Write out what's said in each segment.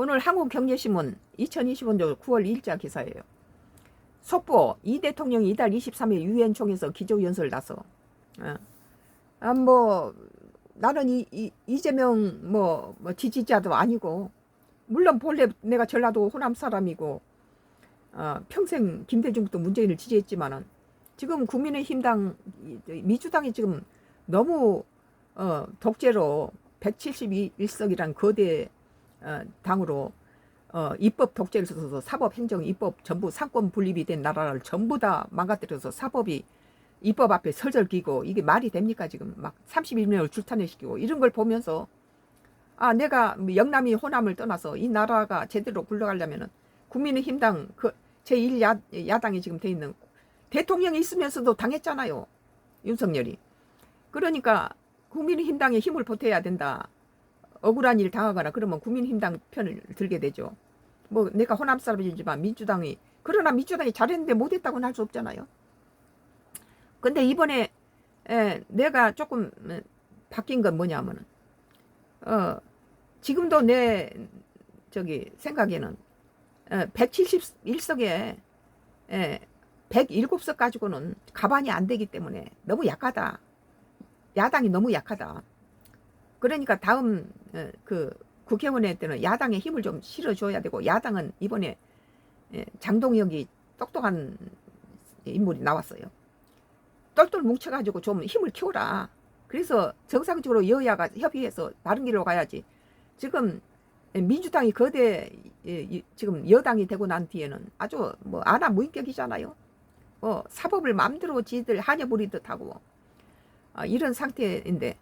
오늘 한국경제신문 2025년 9월 2일자 기사예요. 속보 이 대통령이 이달 23일 유엔 총회에서 기조연설을 나서 뭐 나는 이재명 뭐 지지자도 아니고, 물론 본래 내가 전라도 호남 사람이고 평생 김대중부터 문재인을 지지했지만은 지금 국민의힘당 민주당이 지금 너무 독재로 171석이란 거대 당으로 입법 독재를 써서 사법, 행정, 입법 전부 상권 분립이 된 나라를 전부 다 망가뜨려서 사법이 입법 앞에 설설기고, 이게 말이 됩니까? 지금 막 31명을 줄탄핵시키고 이런 걸 보면서 내가 영남이 호남을 떠나서 이 나라가 제대로 굴러가려면은 국민의힘당 그 제1야당이 지금 돼 있는 대통령이 있으면서도 당했잖아요, 윤석열이. 그러니까 국민의힘당에 힘을 보태야 된다. 억울한 일 당하거나 그러면 국민의힘당 편을 들게 되죠. 뭐 내가 호남 사람이지만 그러나 민주당이 잘했는데 못했다고는 할 수 없잖아요. 근데 이번에 내가 조금 바뀐 건 뭐냐면은 지금도 내 생각에는 171석에 107석 가지고는 가반이 안 되기 때문에 너무 약하다. 야당이 너무 약하다. 그러니까 다음 그 국회의원회 때는 야당의 힘을 좀 실어줘야 되고, 야당은 이번에 장동혁이 똑똑한 인물이 나왔어요. 똘똘 뭉쳐가지고 좀 힘을 키워라. 그래서 정상적으로 여야가 협의해서 바른 길로 가야지. 지금 민주당이 거대 지금 여당이 되고 난 뒤에는 아주 뭐 안하무인격이잖아요. 사법을 마음대로 지들 하냐 부리듯 하고 이런 상태인데,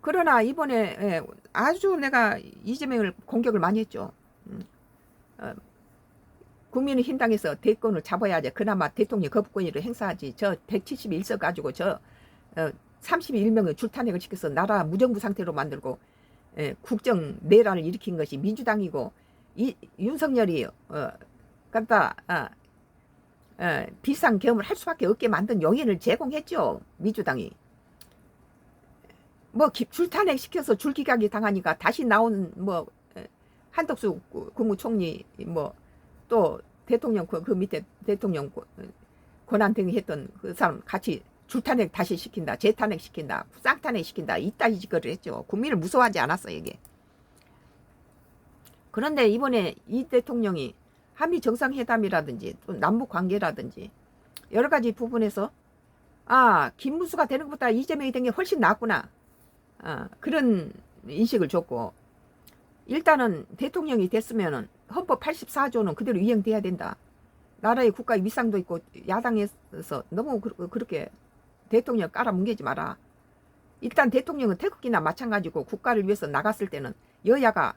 그러나 이번에 아주 내가 이재명을 공격을 많이 했죠. 국민의힘당에서 대권을 잡아야지 그나마 대통령 거부권을 행사하지. 저 171석 가지고 저 31명의 줄탄핵을 시켜서 나라 무정부 상태로 만들고 국정 내란을 일으킨 것이 민주당이고, 윤석열이 갖다 비상 계엄을 할 수밖에 없게 만든 요인을 제공했죠, 민주당이. 뭐 줄탄핵 시켜서 줄기각이 당하니까 다시 나온 뭐 한덕수 국무총리 뭐 또 대통령 그 밑에 대통령 권한대행 했던 그 사람 같이 줄탄핵 다시 시킨다, 재탄핵 시킨다, 쌍탄핵 시킨다, 이따위 짓거리를 했죠. 국민을 무서워하지 않았어요, 이게. 그런데 이번에 이 대통령이 한미 정상회담이라든지 또 남북 관계라든지 여러 가지 부분에서 김문수가 되는 것보다 이재명이 된 게 훨씬 낫구나, 그런 인식을 줬고, 일단은 대통령이 됐으면은 헌법 84조는 그대로 이행돼야 된다. 나라의 국가의 위상도 있고 야당에서 너무 그렇게 대통령 깔아뭉개지 마라. 일단 대통령은 태극기나 마찬가지고 국가를 위해서 나갔을 때는 여야가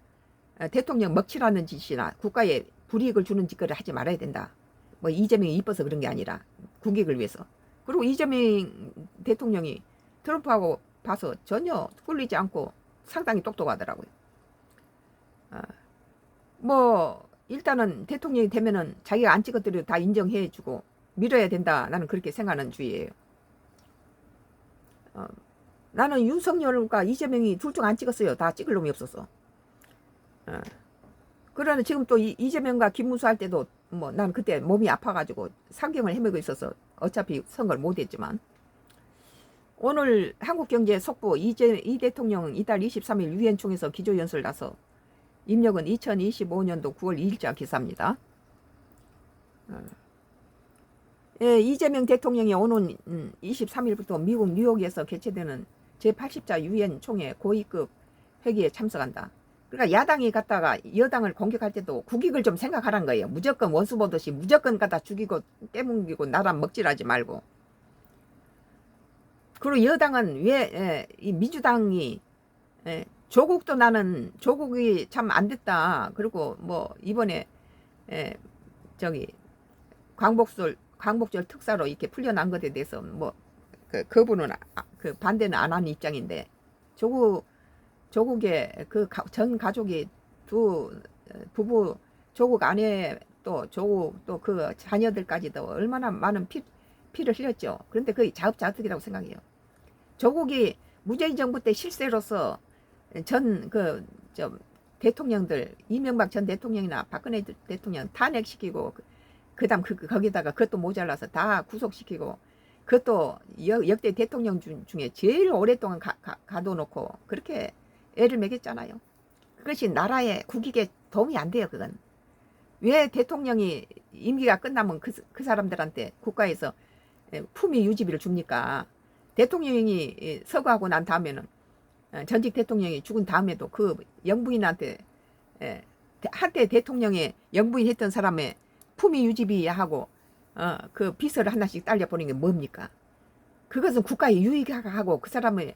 대통령 먹칠하는 짓이나 국가에 불이익을 주는 짓거리를 하지 말아야 된다. 뭐 이재명이 이뻐서 그런 게 아니라 국익을 위해서. 그리고 이재명 대통령이 트럼프하고 봐서 전혀 꿀리지 않고 상당히 똑똑하더라고요. 뭐 일단은 대통령이 되면은 자기가 안 찍었더라도 다 인정해주고 밀어야 된다. 나는 그렇게 생각하는 주의예요. 나는 윤석열과 이재명이 둘 중 안 찍었어요. 다 찍을 놈이 없었어. 그러나 지금 또 이재명과 김문수 할 때도 뭐 난 그때 몸이 아파가지고 상경을 헤매고 있어서 어차피 선거를 못했지만, 오늘 한국경제 속보 이 대통령 이달 23일 유엔 총회에서 기조연설 나서 입력은 2025년도 9월 2일자 기사입니다. 이재명 대통령이 오는 23일부터 미국 뉴욕에서 개최되는 제80자 유엔 총회 고위급 회기에 참석한다. 그러니까 야당이 갔다가 여당을 공격할 때도 국익을 좀 생각하란 거예요. 무조건 원수 보듯이 무조건 갖다 죽이고 깨뭉기고 나라 먹질하지 말고. 그리고 여당은 왜 이 민주당이 조국도 나는 조국이 참 안 됐다. 그리고 뭐 이번에 광복절 특사로 이렇게 풀려난 것에 대해서 뭐 그분은 그 반대는 안 하는 입장인데, 조국의 그 전 가족이 두 부부, 조국 아내 또 조국 또 그 자녀들까지도 얼마나 많은 피를 흘렸죠. 그런데 그게 자업자득이라고 생각해요. 조국이 문재인 정부 때 실세로서 대통령들 이명박 전 대통령이나 박근혜 대통령 탄핵시키고 그다음 거기다가 그것도 모자라서 다 구속시키고 그것도 역대 대통령 중에 제일 오랫동안 가둬놓고 그렇게 애를 먹였잖아요. 그것이 나라의 국익에 도움이 안 돼요. 그건 왜 대통령이 임기가 끝나면 그 사람들한테 국가에서 품위 유지비를 줍니까? 대통령이 서거하고 난 다음에는 전직 대통령이 죽은 다음에도 그 영부인한테 한때 대통령의 영부인 했던 사람의 품위 유지비 하고 그 비서를 하나씩 딸려보는 게 뭡니까? 그것은 국가에 유익하고 그 사람의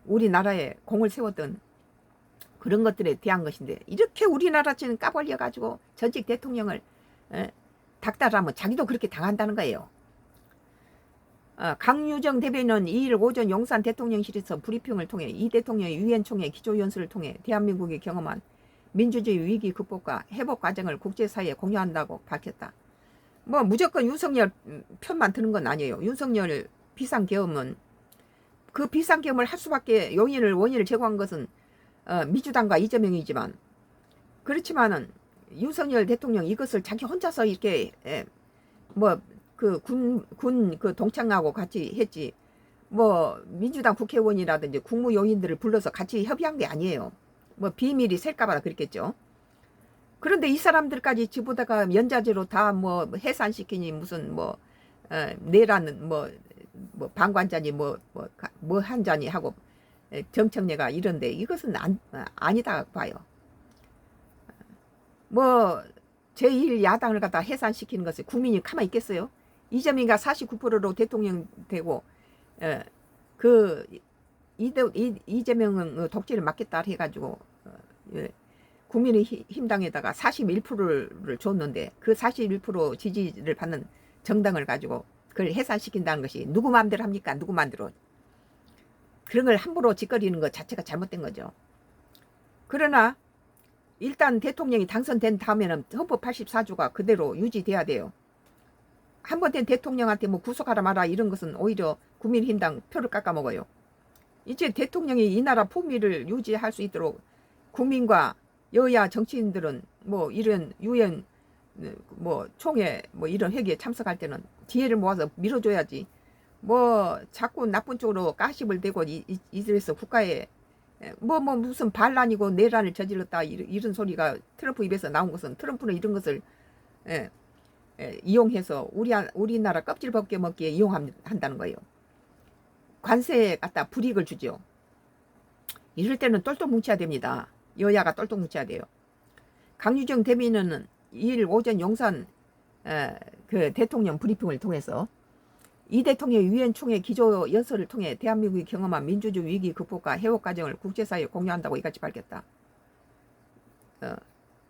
우리나라에 공을 세웠던 그런 것들에 대한 것인데 이렇게 우리나라처럼 까발려 가지고 전직 대통령을 닥달하면 자기도 그렇게 당한다는 거예요. 강유정 대변인은 2일 오전 용산 대통령실에서 브리핑을 통해 이 대통령의 유엔총회 기조연설을 통해 대한민국이 경험한 민주주의 위기 극복과 회복 과정을 국제사회에 공유한다고 밝혔다. 뭐 무조건 윤석열 편만 드는 건 아니에요. 윤석열 비상계엄은 그 비상계엄을 할 수밖에 원인을 제공한 것은 민주당과 이재명이지만 그렇지만은 윤석열 대통령 이것을 자기 혼자서 이렇게 뭐 그 군 그 동창하고 같이 했지 뭐 민주당 국회의원이라든지 국무요인들을 불러서 같이 협의한 게 아니에요. 뭐 비밀이 셀까봐 그랬겠죠. 그런데 이 사람들까지 지보다가 연자제로 다 뭐 해산시키니 무슨 뭐 내라는 뭐 방관자니 뭐 한 자니 하고 정청래가 이런데 이것은 아니다 봐요. 뭐 제1야당을 갖다 해산시키는 것을 국민이 가만히 있겠어요? 이재명이가 49%로 대통령 되고 그 이재명은 독재를 막겠다 해가지고 국민의힘당에다가 41%를 줬는데 그 41% 지지를 받는 정당을 가지고 그걸 해산시킨다는 것이 누구 마음대로 합니까? 누구 마음대로. 그런 걸 함부로 짓거리는 것 자체가 잘못된 거죠. 그러나 일단 대통령이 당선된 다음에는 헌법 84조가 그대로 유지돼야 돼요. 한 번 된 대통령한테 뭐 구속하라 마라 이런 것은 오히려 국민의힘당 표를 깎아먹어요. 이제 대통령이 이 나라 품위를 유지할 수 있도록 국민과 여야 정치인들은 뭐 이런 유엔 뭐 총회 뭐 이런 회기에 참석할 때는 지혜를 모아서 밀어줘야지. 뭐 자꾸 나쁜 쪽으로 가십을 대고 이들에서 국가에 뭐 무슨 반란이고 내란을 저질렀다 이런 소리가 트럼프 입에서 나온 것은 트럼프는 이런 것을 이용해서 우리나라 껍질 벗겨 먹기에 이용한다는 거예요. 관세에 갖다 불이익을 주죠. 이럴 때는 똘똘 뭉쳐야 됩니다. 여야가 똘똘 뭉쳐야 돼요. 강유정 대변인은 2일 오전 용산 그 대통령 브리핑을 통해서 이 대통령의 유엔 총회 기조 연설을 통해 대한민국이 경험한 민주주의 위기 극복과 회복 과정을 국제사회에 공유한다고 이같이 밝혔다.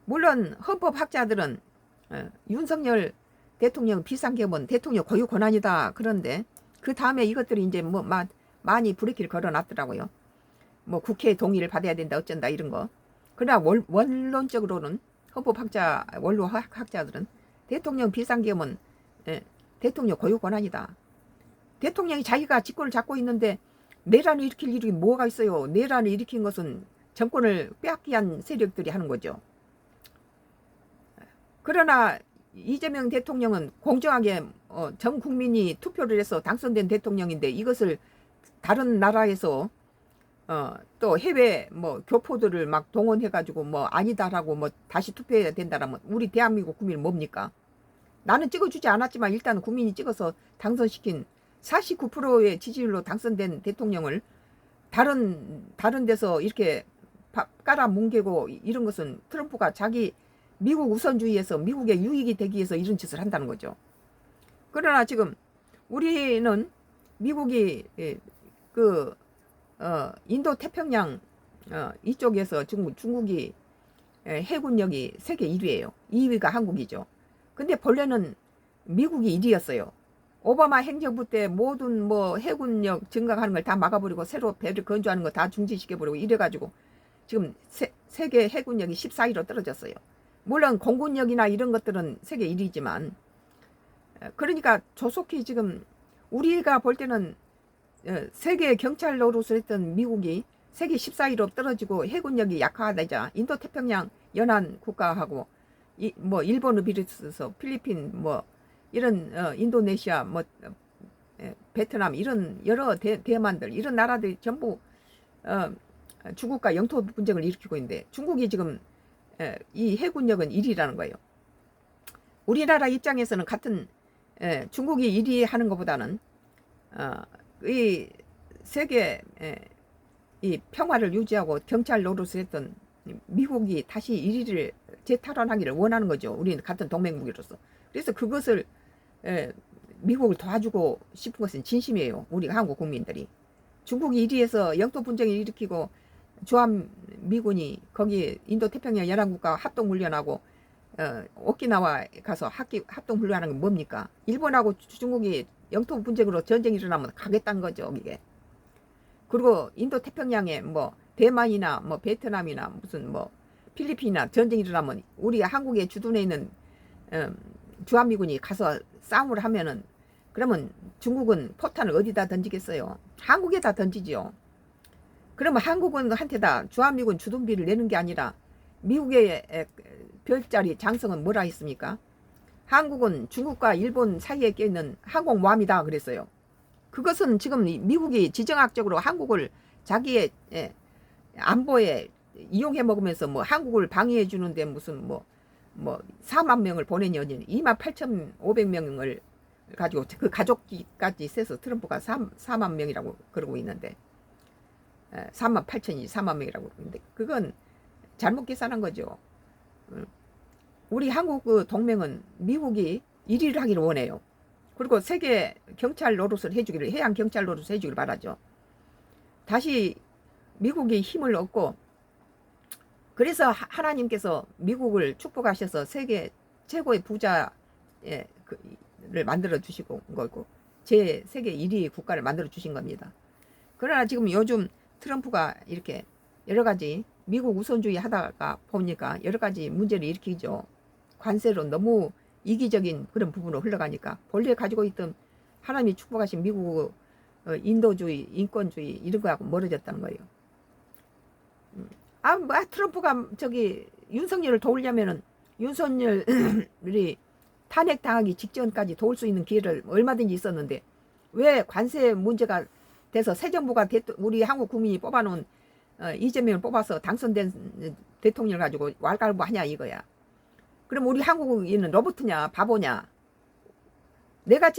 물론 헌법학자들은 윤석열 대통령 비상계엄은 대통령 고유 권한이다. 그런데 그 다음에 이것들이 이제 뭐 많이 브레이크를 걸어놨더라고요. 뭐 국회 동의를 받아야 된다 어쩐다 이런 거. 그러나 원론적으로는 원로학자들은 대통령 비상계엄은 대통령 고유 권한이다. 대통령이 자기가 직권을 잡고 있는데 내란을 일으킬 일이 뭐가 있어요. 내란을 일으킨 것은 정권을 빼앗기 한 세력들이 하는 거죠. 그러나 이재명 대통령은 공정하게 전 국민이 투표를 해서 당선된 대통령인데 이것을 다른 나라에서 또 해외 뭐 교포들을 막 동원해가지고 뭐 아니다라고 뭐 다시 투표해야 된다라면 우리 대한민국 국민은 뭡니까? 나는 찍어주지 않았지만 일단 국민이 찍어서 당선시킨 49%의 지지율로 당선된 대통령을 다른 데서 이렇게 깔아뭉개고 이런 것은 트럼프가 자기 미국 우선주의에서 미국의 유익이 되기 위해서 이런 짓을 한다는 거죠. 그러나 지금 우리는 미국이 그 인도 태평양 이쪽에서 중국이 해군력이 세계 1위예요. 2위가 한국이죠. 근데 본래는 미국이 1위였어요. 오바마 행정부 때 모든 뭐 해군력 증강하는 걸 다 막아버리고 새로 배를 건조하는 거 다 중지시켜버리고 이래가지고 지금 세계 해군력이 14위로 떨어졌어요. 물론 공군력이나 이런 것들은 세계 1위지만 그러니까 조속히 지금 우리가 볼 때는 세계 경찰 노릇을 했던 미국이 세계 14위로 떨어지고 해군력이 약화되자 인도 태평양 연안 국가하고 뭐 일본을 비롯해서 필리핀 뭐 이런 인도네시아 뭐 베트남 이런 여러 대만들 이런 나라들이 전부 중국과 영토 분쟁을 일으키고 있는데 중국이 지금 이 해군력은 1위라는 거예요. 우리나라 입장에서는 같은 중국이 1위 하는 것보다는 이 세계 이 평화를 유지하고 경찰 노릇을 했던 미국이 다시 1위를 재탈환하기를 원하는 거죠. 우리는 같은 동맹국으로서. 그래서 그것을 미국을 도와주고 싶은 것은 진심이에요. 우리 한국 국민들이. 중국이 1위에서 영토 분쟁을 일으키고 주한미군이 거기 인도태평양 연안국가 합동훈련하고 오키나와 가서 합동훈련하는 게 뭡니까? 일본하고 중국이 영토 분쟁으로 전쟁이 일어나면 가겠다는 거죠. 이게. 그리고 인도태평양에 뭐 대만이나 뭐 베트남이나 무슨 뭐 필리핀이나 전쟁이 일어나면 우리 한국에 주둔해 있는 주한미군이 가서 싸움을 하면은 그러면 중국은 포탄을 어디다 던지겠어요? 한국에다 던지죠. 그러면 한국은 한테다 주한미군 주둔비를 내는 게 아니라 미국의 별자리 장성은 뭐라 했습니까? 한국은 중국과 일본 사이에 껴있는 항공모함이다 그랬어요. 그것은 지금 미국이 지정학적으로 한국을 자기의 안보에 이용해 먹으면서 뭐 한국을 방해해 주는데 무슨 뭐 4만 명을 보내니 28,500명을 가지고 그 가족까지 세서 트럼프가 4만 명이라고 그러고 있는데 4만 8천이 4만 명이라고 그러는데 그건 잘못 계산한 거죠. 우리 한국 그 동맹은 미국이 1위를 하기를 원해요. 그리고 세계 경찰 노릇을 해주기를 해양 경찰 노릇을 해주기를 바라죠. 다시 미국이 힘을 얻고 그래서 하나님께서 미국을 축복하셔서 세계 최고의 부자를 만들어 주시고 거고 제 세계 1위 국가를 만들어 주신 겁니다. 그러나 지금 요즘 트럼프가 이렇게 여러 가지 미국 우선주의 하다가 보니까 여러 가지 문제를 일으키죠. 관세로 너무 이기적인 그런 부분으로 흘러가니까 본래 가지고 있던 하나님이 축복하신 미국 인도주의, 인권주의 이런 거하고 멀어졌다는 거예요. 트럼프가 저기 윤석열을 도우려면은 윤석열이 탄핵당하기 직전까지 도울 수 있는 기회를 얼마든지 있었는데 왜 관세 문제가 돼서 새 정부가 우리 한국 국민이 뽑아놓은 이재명을 뽑아서 당선된 대통령을 가지고 왈가왈부하냐 이거야. 그럼 우리 한국인은 로봇이냐 바보냐. 내가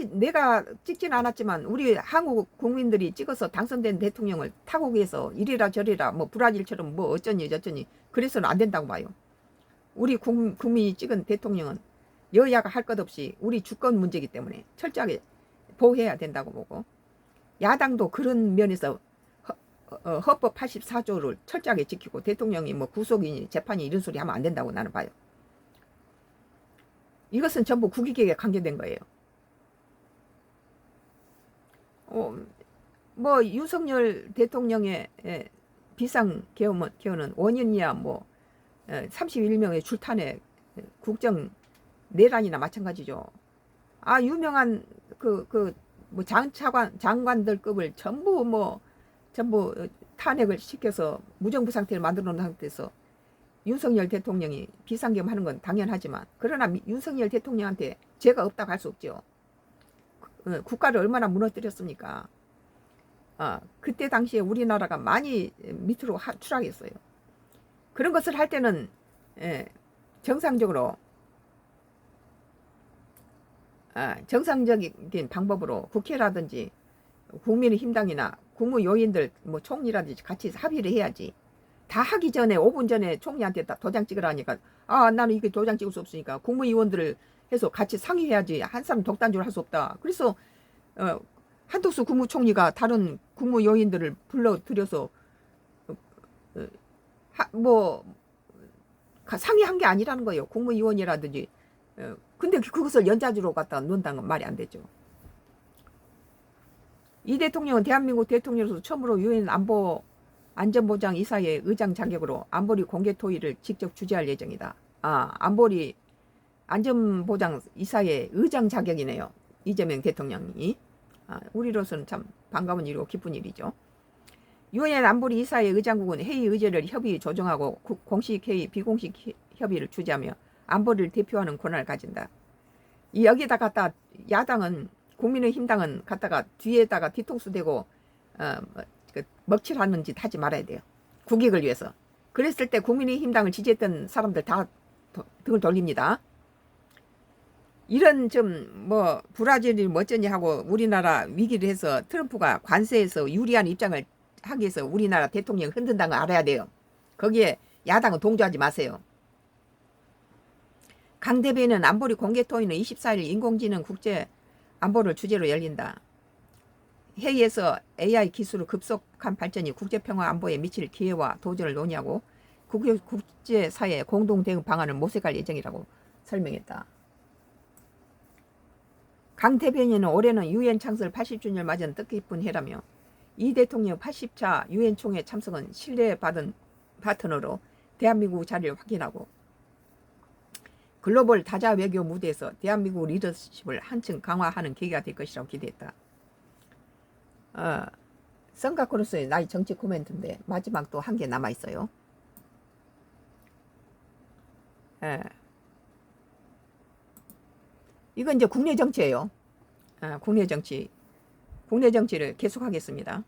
찍진 않았지만 우리 한국 국민들이 찍어서 당선된 대통령을 타국에서 이리라 저리라 뭐 브라질처럼 뭐 어쩌니 저쩌니 그래서는 안 된다고 봐요. 우리 국민이 찍은 대통령은 여야가 할 것 없이 우리 주권 문제이기 때문에 철저하게 보호해야 된다고 보고 야당도 그런 면에서 헌법 84조를 철저하게 지키고 대통령이 뭐 구속이니 재판이 이런 소리 하면 안 된다고 나는 봐요. 이것은 전부 국익에 관계된 거예요. 뭐 윤석열 대통령의 비상계엄은 원인이야 뭐 31명의 줄탄의 국정 내란이나 마찬가지죠. 유명한 뭐 장관들급을 전부 탄핵을 시켜서 무정부 상태를 만들어 놓은 상태에서 윤석열 대통령이 비상계엄 하는 건 당연하지만 그러나 윤석열 대통령한테 죄가 없다고 할 수 없죠. 국가를 얼마나 무너뜨렸습니까? 그때 당시에 우리나라가 많이 밑으로 추락했어요. 그런 것을 할 때는 정상적으로 정상적인 방법으로 국회라든지 국민의힘당이나 국무요인들 뭐 총리라든지 같이 합의를 해야지. 다 하기 전에 5분 전에 총리한테 도장 찍으라 하니까 나는 이게 도장 찍을 수 없으니까 국무위원들을 해서 같이 상의해야지. 한 사람 독단적으로 할 수 없다. 그래서 한덕수 국무총리가 다른 국무요인들을 불러들여서 뭐 상의한 게 아니라는 거예요. 국무위원이라든지. 근데 그것을 연좌주로 갖다 놓는다는 건 말이 안 되죠. 이 대통령은 대한민국 대통령으로서 처음으로 유엔 안전보장 이사회 의장 자격으로 안보리 공개 토의를 직접 주재할 예정이다. 안보리 안전보장 이사회 의장 자격이네요. 이재명 대통령이. 우리로서는 참 반가운 일이고 기쁜 일이죠. 유엔 안보리 이사회 의장국은 회의 의제를 협의 조정하고 공식 회의, 비공식 협의를 주재하며 안보리를 대표하는 권한을 가진다. 여기다 갖다 야당은 국민의힘당은 갖다가 뒤에다가 뒤통수 대고 먹칠하는 짓 하지 말아야 돼요. 국익을 위해서. 그랬을 때 국민의힘당을 지지했던 사람들 다 등을 돌립니다. 이런 좀 뭐 브라질이 뭐쩌니 하고 우리나라 위기를 해서 트럼프가 관세에서 유리한 입장을 하기 위해서 우리나라 대통령 흔든다는 걸 알아야 돼요. 거기에 야당은 동조하지 마세요. 강 대변인은 안보리 공개 토의는 24일 인공지능 국제 안보를 주제로 열린다. 회의에서 AI 기술의 급속한 발전이 국제평화 안보에 미칠 기회와 도전을 논의하고 국제사회의 공동 대응 방안을 모색할 예정이라고 설명했다. 강 대변인은 올해는 유엔 창설 80주년을 맞은 뜻깊은 해라며 이 대통령 80차 유엔 총회 참석은 신뢰받은 파트너로 대한민국 자리를 확인하고 글로벌 다자 외교 무대에서 대한민국 리더십을 한층 강화하는 계기가 될 것이라고 기대했다. 성가크로스의 나의 정치 코멘트인데 마지막 또 한 개 남아있어요. 이건 이제 국내 정치예요. 국내 정치를 계속하겠습니다.